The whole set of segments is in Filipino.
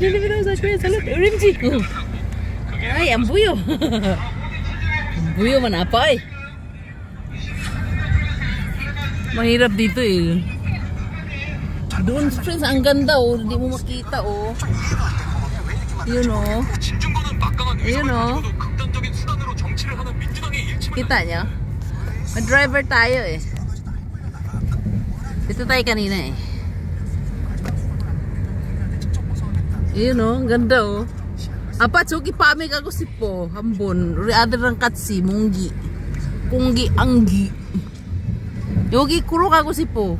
Pilipino sa Korea. Salud. OMG. Ay, ang buyo. Ang buyo man apa eh. Mahirap dito eh. Doon friends, ang ganda oh. Hindi mo makita oh. Yun oh. Yun oh. Kita nyo? Mag-driver tayo eh. Dito tayo kanina eh. Yun oh, ang ganda oh. Apa, tsuki pamig ako si po. Hambon. Riada ng katsi, munggi. Kunggi, anggi. Yogi kurok ako si po.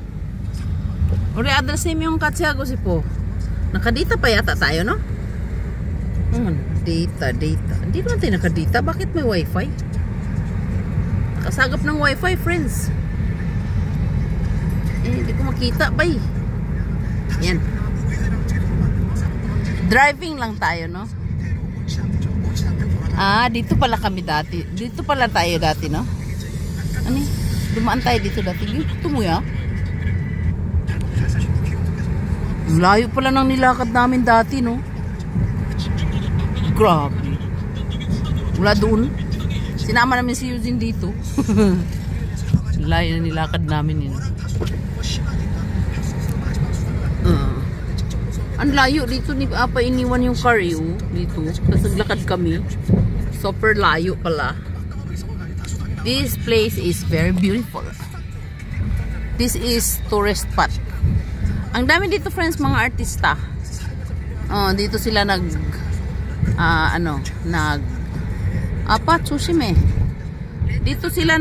Riada same yung katsi ako si po. Nakadita pa yata tayo, no? Data. Hindi naman tayo nakadita. Bakit may wifi? Nakasagap ng wifi, friends. Hindi ko makita ba eh. Yan. Driving lang tayo, no? Dito pala kami dati. Dito pala tayo dati, no? Ano? Dumaan tayo dito dati. Dito mo ya? Layo pala ng nilakad namin dati, no? Grabe. Wala doon. Sinama namin si Eugene dito. Layo na nilakad namin yun. Ang layo dito ni Apa iniwan yung car dito. Tapos naglakad kami. Super layo pala. This place is very beautiful. This is tourist spot. Ang dami dito friends, mga artista. Dito sila Apa Tsushime. Dito sila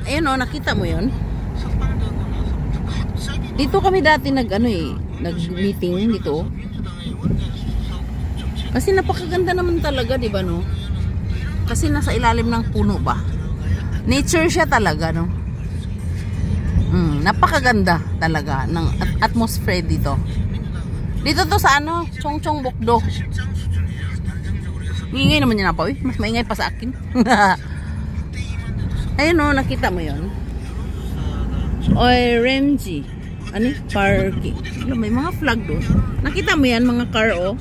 ayun oh, nakita mo yun? Dito kami dati nag-meeting dito. Kasi napakaganda naman talaga, di ba no? Kasi nasa ilalim ng puno ba? Nature siya talaga, no? Napakaganda talaga ng atmosphere dito. Dito to sa Chongchong Bokdo. Maingay naman yan pa, mas maingay pa sa akin. Ayun no, nakita mo yun? Oy, Renji. Parking. May mga flag doon. Nakita mo yan, mga car oh.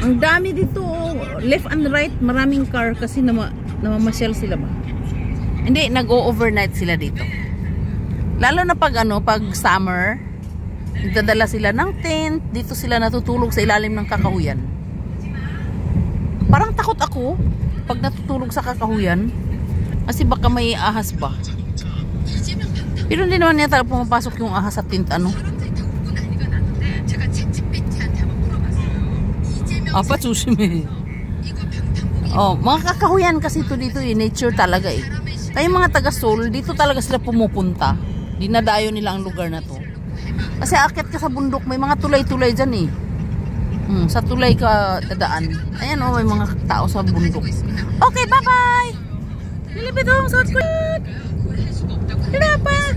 Ang dami dito oh. Left and right, maraming car kasi namamasyal sila ba? Hindi, nag-o-overnight sila dito. Lalo na pag summer, nagdadala sila ng tent, dito sila natutulog sa ilalim ng kakahuyan. Parang takot ako pag natutulog sa kakahuyan kasi baka may ahas ba. Pero hindi naman yata pumapasok yung ahas sa tent Apa Tsushime. Mga kakahuyan kasi ito dito nature talaga eh. Kaya mga taga Seoul, dito talaga sila pumupunta. Dinadayo nila ang lugar na to. Kasi akit ka sa bundok, may mga tulay-tulay dyan eh. Sa tulay ka dadaan. Ayan may mga tao sa bundok. Okay, bye-bye! Lilipit ako sa South Korea! Wala pa!